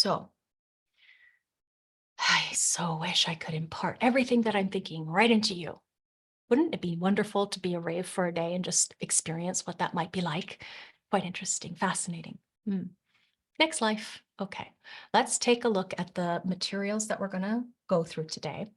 So I so wish I could impart everything that I'm thinking right into you. Wouldn't it be wonderful to be a rave for a day and just experience what that might be like? Quite interesting, fascinating. Next life. Okay, let's take a look at the materials that we're going to go through today.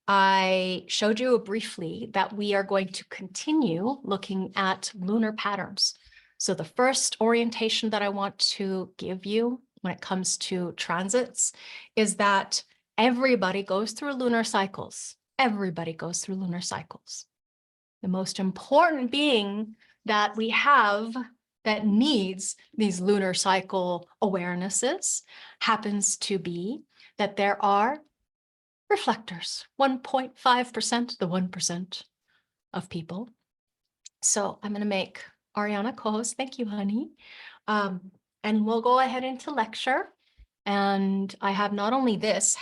I showed you briefly that we are going to continue looking at lunar patterns. So the first orientation that I want to give you when it comes to transits is that everybody goes through lunar cycles. Everybody goes through lunar cycles. The most important being that we have that needs these lunar cycle awarenesses happens to be that there are reflectors, 1.5%, the 1% of people. So I'm going to make Ariana co-host. Thank you, honey. And we'll go ahead into lecture. And I have not only this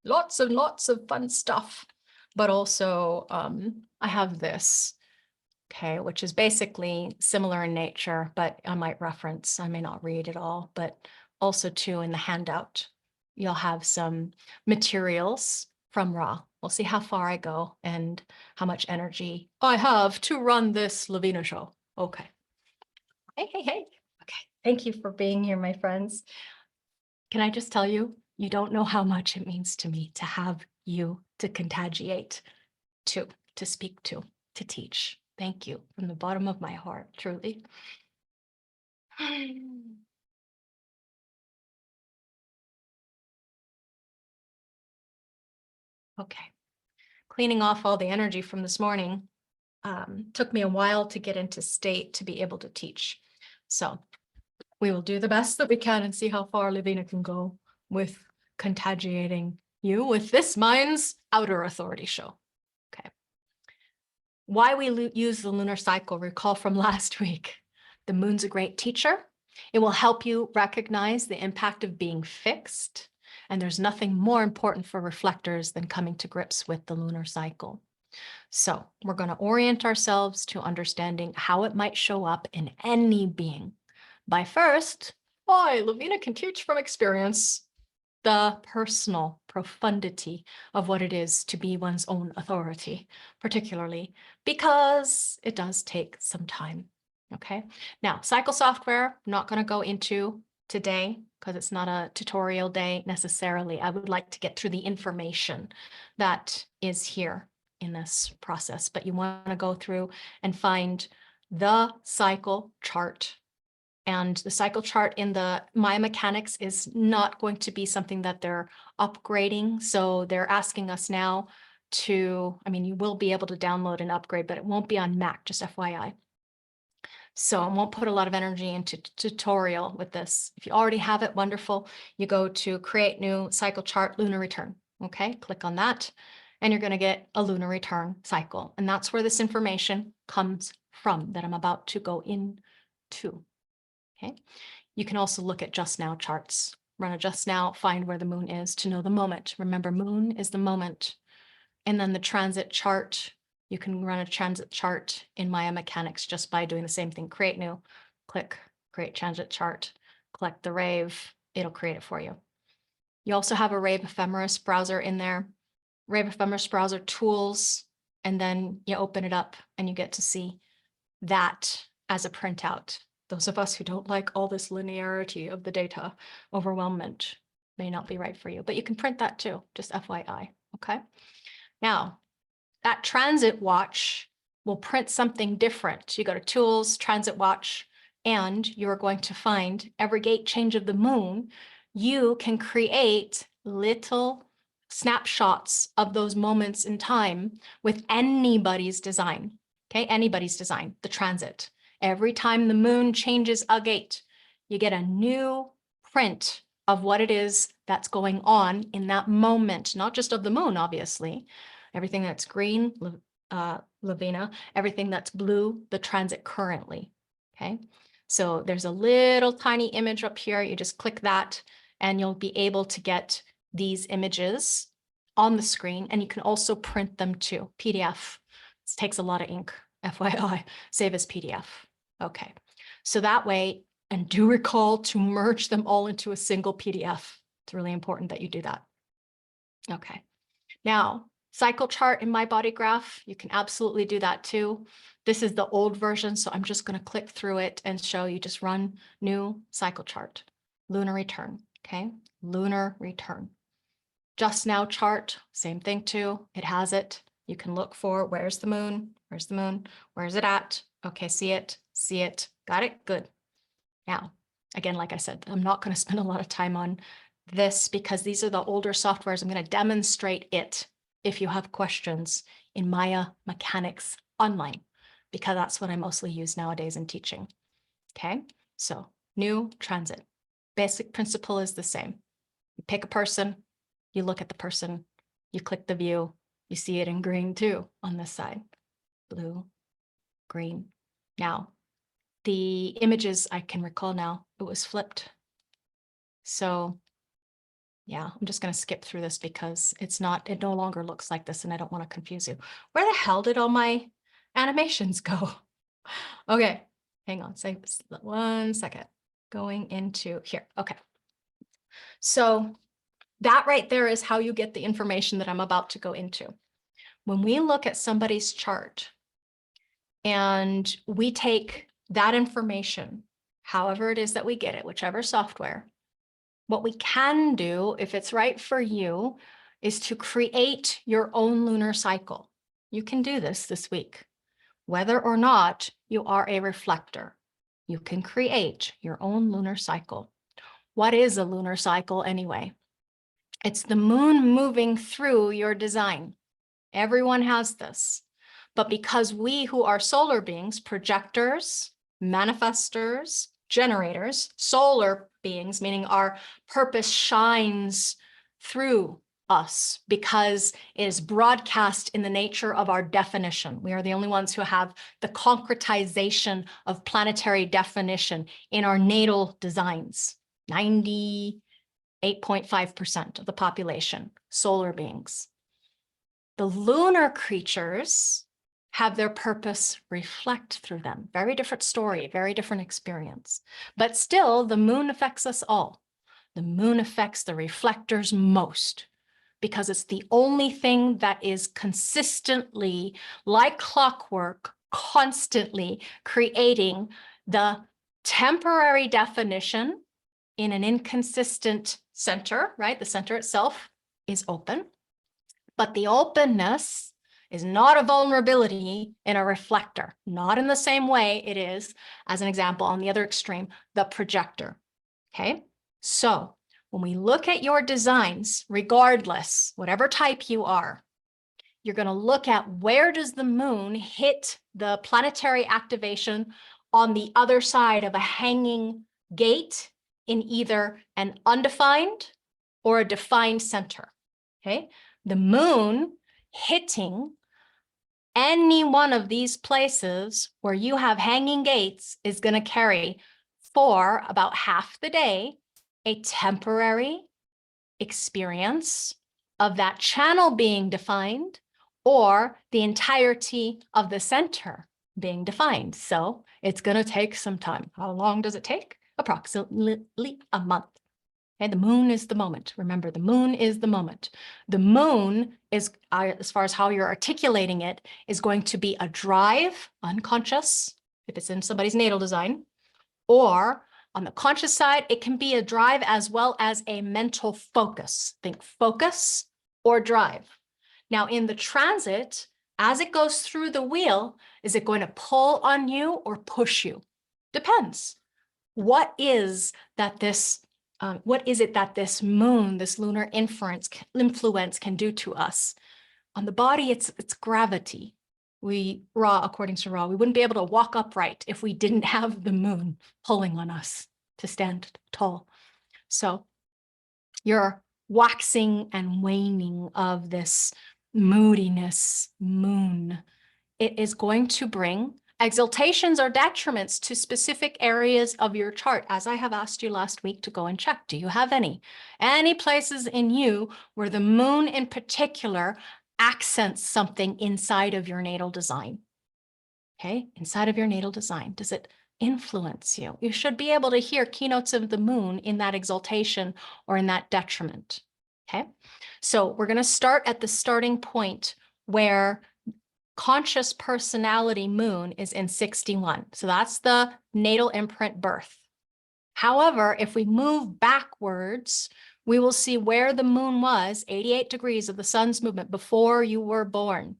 lots and lots of fun stuff, but also I have this, okay, which is basically similar in nature, but I might reference, I may not read it all, but also too in the handout, you'll have some materials from Ra. We'll see how far I go and how much energy I have to run this Lavina show. Okay. Hey. Okay. Thank you for being here, my friends. Can I just tell you, you don't know how much it means to me to have you to contagiate, to speak to teach. Thank you from the bottom of my heart, truly. Okay. Cleaning off all the energy from this morning took me a while to get into state to be able to teach. So we will do the best that we can and see how far Lavina can go with contagiating you with this mind's outer authority show. Okay. Why we use the lunar cycle, recall from last week. The moon's a great teacher. It will help you recognize the impact of being fixed. And there's nothing more important for reflectors than coming to grips with the lunar cycle. So we're going to orient ourselves to understanding how it might show up in any being. By first, Lavina can teach from experience the personal profundity of what it is to be one's own authority, particularly because it does take some time. Okay. Now, cycle software, I'm not going to go into today because it's not a tutorial day necessarily. I would like to get through the information that is here in this process, but you want to go through and find the cycle chart. And the cycle chart in the Maya Mechanics is not going to be something that they're upgrading. So they're asking us now to, I mean, you will be able to download and upgrade, but it won't be on Mac, just FYI. So I won't put a lot of energy into tutorial with this. If you already have it, wonderful. You go to create new cycle chart, lunar return. Okay, click on that and you're going to get a lunar return cycle. And that's where this information comes from that I'm about to go into. Okay, you can also look at just now charts, run a just now, find where the moon is to know the moment. Remember, moon is the moment. And then the transit chart, you can run a transit chart in Maya Mechanics just by doing the same thing. Create new, click, create transit chart, collect the Rave, it'll create it for you. You also have a Rave ephemeris browser in there, Rave ephemeris browser tools, and then you open it up and you get to see that as a printout. Those of us who don't like all this linearity of the data, overwhelmment may not be right for you, but you can print that too, just FYI, okay? Now, that transit watch will print something different. You go to tools, transit watch, and you're going to find every gate change of the moon, you can create little snapshots of those moments in time with anybody's design, okay? Anybody's design, the transit. Every time the moon changes a gate, you get a new print of what it is that's going on in that moment, not just of the moon, obviously. Everything that's green, Lavina, everything that's blue, the transit currently, okay? So there's a little tiny image up here. You just click that and you'll be able to get these images on the screen, and you can also print them too, PDF. This takes a lot of ink, FYI, save as PDF. Okay, so that way And do recall to merge them all into a single PDF. It's really important that you do that. Okay. Now, cycle chart in my body graph, you can absolutely do that too. This is the old version, so I'm just going to click through it and show you. Just run new cycle chart, lunar return, okay? Lunar return. Just now chart, same thing too. It has it. You can look for where's the moon, where's the moon, where's it at? Okay, see it, got it, good. Now, again, like I said, I'm not going to spend a lot of time on this because these are the older softwares. I'm going to demonstrate it if you have questions in Maya Mechanics Online, because that's what I mostly use nowadays in teaching. Okay, so new transit. Basic principle is the same. You pick a person, you look at the person, you click the view, you see it in green too on this side. Blue, green. Now, the images I can recall now, it was flipped. So yeah, I'm just going to skip through this because it no longer looks like this and I don't want to confuse you. Where the hell did all my animations go? Okay, hang on, say 1 second. Going into here, okay. So that right there is how you get the information that I'm about to go into. When we look at somebody's chart and we take that information, however it is that we get it, whichever software, what we can do, if it's right for you, is to create your own lunar cycle. You can do this week. Whether or not you are a reflector, you can create your own lunar cycle. What is a lunar cycle anyway? It's the moon moving through your design. Everyone has this. But because we who are solar beings, projectors, manifestors, generators, solar beings, meaning our purpose shines through us because it is broadcast in the nature of our definition. We are the only ones who have the concretization of planetary definition in our natal designs. 98.5% of the population, solar beings. The lunar creatures have their purpose reflect through them. Very different story, very different experience. But still, the moon affects us all. The moon affects the reflectors most because it's the only thing that is consistently, like clockwork, constantly creating the temporary definition in an inconsistent center, right? The center itself is open, but the openness is not a vulnerability in a reflector, not in the same way it is, as an example, on the other extreme, the projector, okay? So when we look at your designs, regardless, whatever type you are, you're going to look at where does the moon hit the planetary activation on the other side of a hanging gate in either an undefined or a defined center, okay? The moon hitting any one of these places where you have hanging gates is going to carry for about half the day a temporary experience of that channel being defined or the entirety of the center being defined. So it's going to take some time. How long does it take? Approximately a month. Okay, the moon is the moment. Remember, the moon is the moment. The moon is, as far as how you're articulating it, is going to be a drive, unconscious, if it's in somebody's natal design, or on the conscious side, it can be a drive as well as a mental focus. Think focus or drive. Now, in the transit, as it goes through the wheel, is it going to pull on you or push you? Depends. What is it that this moon, this lunar influence can do to us? On the body, it's gravity. According to Ra, we wouldn't be able to walk upright if we didn't have the moon pulling on us to stand tall. So your waxing and waning of this moodiness moon, it is going to bring exaltations or detriments to specific areas of your chart, as I have asked you last week to go and check. Do you have any places in you where the moon in particular accents something inside of your natal design? Okay, inside of your natal design, does it influence you. You should be able to hear keynotes of the moon in that exaltation or in that detriment. Okay, so we're going to start at the starting point where conscious personality moon is in 61. So that's the natal imprint birth. However, if we move backwards, we will see where the moon was 88 degrees of the sun's movement before you were born.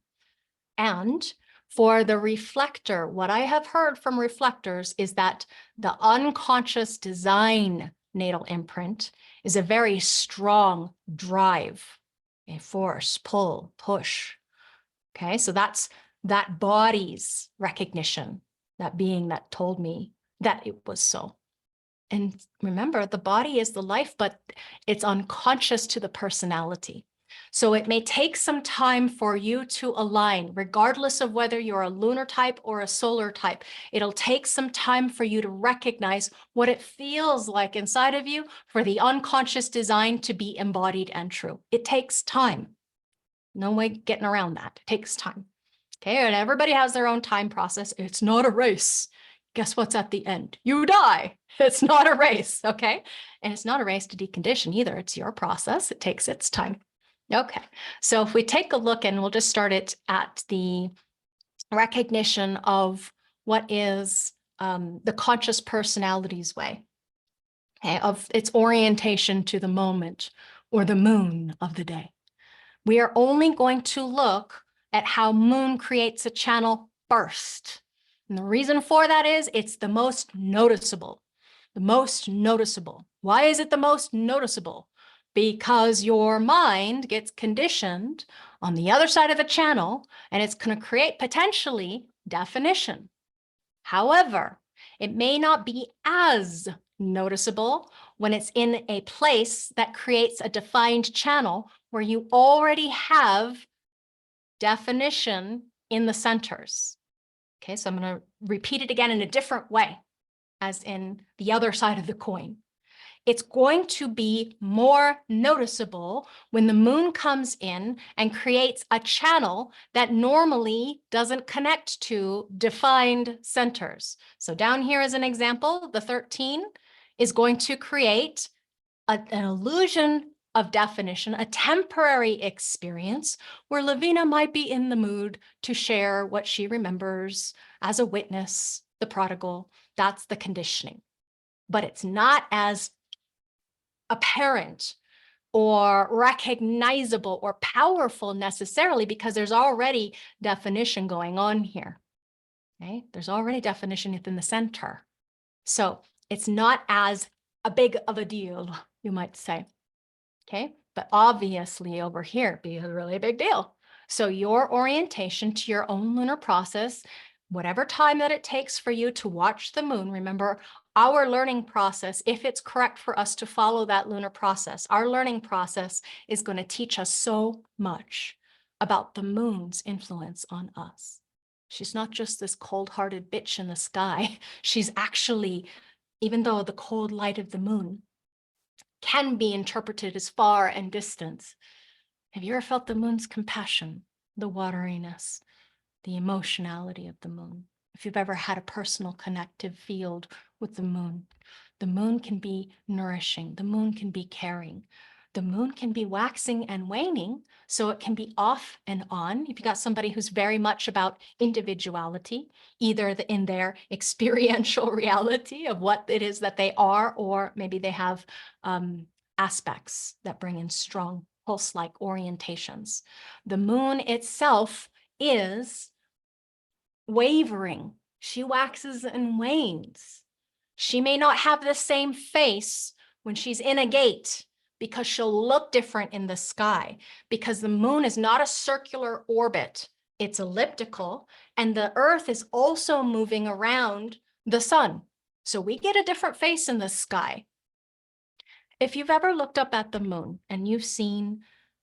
And for the reflector, what I have heard from reflectors is that the unconscious design natal imprint is a very strong drive, a force, pull, push. Okay, so that's that body's recognition, that being that told me that it was so. And remember, the body is the life, but it's unconscious to the personality. So it may take some time for you to align, regardless of whether you're a lunar type or a solar type. It'll take some time for you to recognize what it feels like inside of you for the unconscious design to be embodied and true. It takes time. No way getting around that. It takes time. Okay, and everybody has their own time process. It's not a race. Guess what's at the end? You die. It's not a race, okay? And it's not a race to decondition either. It's your process. It takes its time. Okay, so if we take a look, and we'll just start it at the recognition of what is the conscious personality's way, okay, of its orientation to the moment or the moon of the day. We are only going to look at how moon creates a channel first. And the reason for that is it's the most noticeable. The most noticeable. Why is it the most noticeable? Because your mind gets conditioned on the other side of the channel, and it's going to create potentially definition. However, it may not be as noticeable when it's in a place that creates a defined channel where you already have definition in the centers. Okay, so I'm going to repeat it again in a different way, as in the other side of the coin. It's going to be more noticeable when the moon comes in and creates a channel that normally doesn't connect to defined centers. So down here as an example, the 13 is going to create an illusion of definition, a temporary experience where Lavina might be in the mood to share what she remembers as a witness, the prodigal. That's the conditioning. But it's not as apparent or recognizable or powerful necessarily because there's already definition going on here. Okay, there's already definition within the center. So it's not as a big of a deal, you might say. Okay, but obviously over here it'd be a really big deal. So your orientation to your own lunar process, whatever time that it takes for you to watch the moon, remember our learning process, if it's correct for us to follow that lunar process, our learning process is going to teach us so much about the moon's influence on us. She's not just this cold-hearted bitch in the sky. She's actually, even though the cold light of the moon can be interpreted as far and distance, have you ever felt the moon's compassion, the wateriness, the emotionality of the moon? If you've ever had a personal connective field with the moon can be nourishing, the moon can be caring, the moon can be waxing and waning, so it can be off and on. If you got somebody who's very much about individuality, either in their experiential reality of what it is that they are, or maybe they have aspects that bring in strong pulse-like orientations. The moon itself is wavering. She waxes and wanes. She may not have the same face when she's in a gate because she'll look different in the sky, because the moon is not a circular orbit. It's elliptical, and the earth is also moving around the sun. So we get a different face in the sky. If you've ever looked up at the moon and you've seen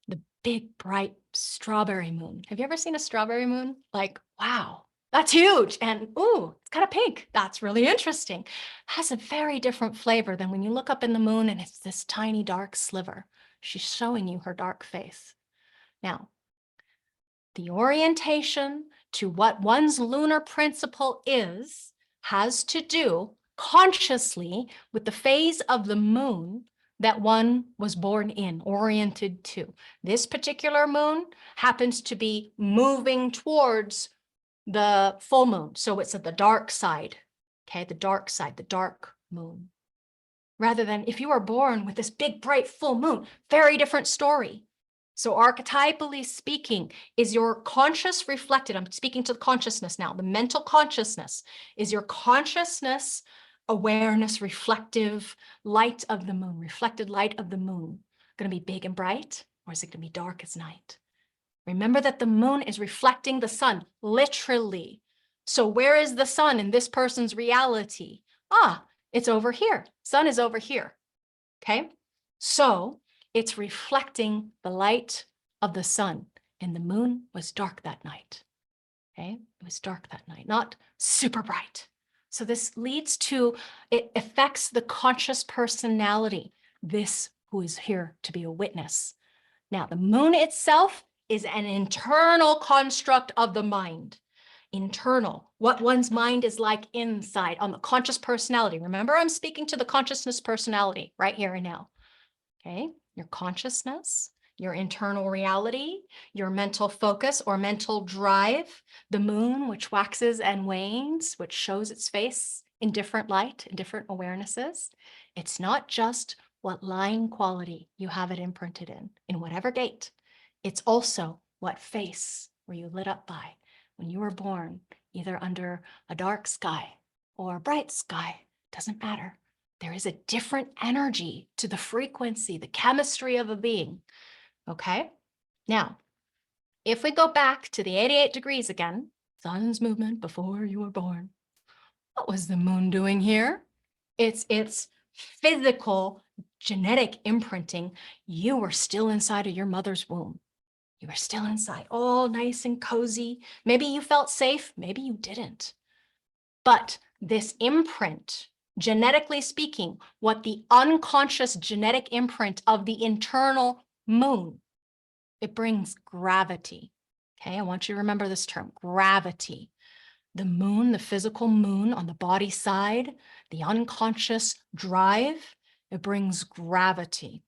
the big, bright strawberry moon, have you ever seen a strawberry moon? Like, wow, that's huge. And ooh, it's kind of pink. That's really interesting. It has a very different flavor than when you look up in the moon and it's this tiny dark sliver. She's showing you her dark face. Now, the orientation to what one's lunar principle is has to do consciously with the phase of the moon that one was born in, oriented to. This particular moon happens to be moving towards the full moon. So it's at the dark side, okay? The dark side, the dark moon. Rather than if you are born with this big, bright full moon, very different story. So archetypally speaking, is your conscious reflected? I'm speaking to the consciousness now. The mental consciousness is your consciousness, awareness, reflective light of the moon, reflected light of the moon, going to be big and bright, or is it going to be dark as night? Remember that the moon is reflecting the sun, literally. So where is the sun in this person's reality? It's over here. Sun is over here. Okay, so it's reflecting the light of the sun, and the moon was dark that night. Okay, it was dark that night, not super bright. So this leads to, it affects the conscious personality, this who is here to be a witness. Now, the moon itself is an internal construct of the mind. Internal, what one's mind is like inside on the conscious personality. Remember, I'm speaking to the consciousness personality right here and now. Okay, your consciousness, your internal reality, your mental focus or mental drive, the moon, which waxes and wanes, which shows its face in different light, in different awarenesses. It's not just what line quality you have it imprinted in whatever gate. It's also what face were you lit up by when you were born, either under a dark sky or a bright sky, doesn't matter. There is a different energy to the frequency, the chemistry of a being, okay? Now, if we go back to the 88 degrees again, sun's movement before you were born, what was the moon doing here? It's physical genetic imprinting. You were still inside of your mother's womb. You were still inside, all nice and cozy. Maybe you felt safe, maybe you didn't. But this imprint, genetically speaking, what the unconscious genetic imprint of the internal moon, it brings gravity. Okay, I want you to remember this term, gravity. The moon, the physical moon on the body side, the unconscious drive, it brings gravity.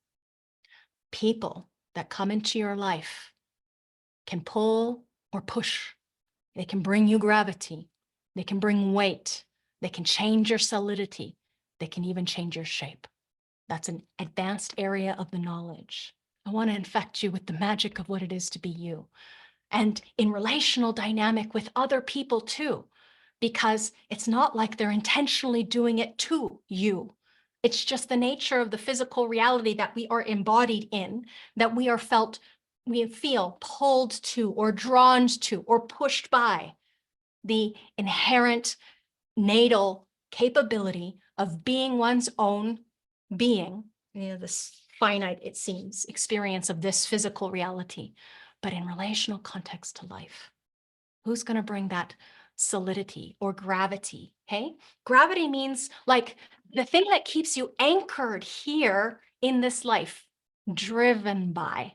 People that come into your life can pull or push. They can bring you gravity. They can bring weight. They can change your solidity. They can even change your shape. That's an advanced area of the knowledge. I want to infect you with the magic of what it is to be you. And in relational dynamic with other people too, because it's not like they're intentionally doing it to you. It's just the nature of the physical reality that we are embodied in, that we feel pulled to or drawn to or pushed by the inherent natal capability of being one's own being, this finite, it seems, experience of this physical reality, but in relational context to life. Who's going to bring that solidity or gravity? Hey, gravity means like the thing that keeps you anchored here in this life, driven by.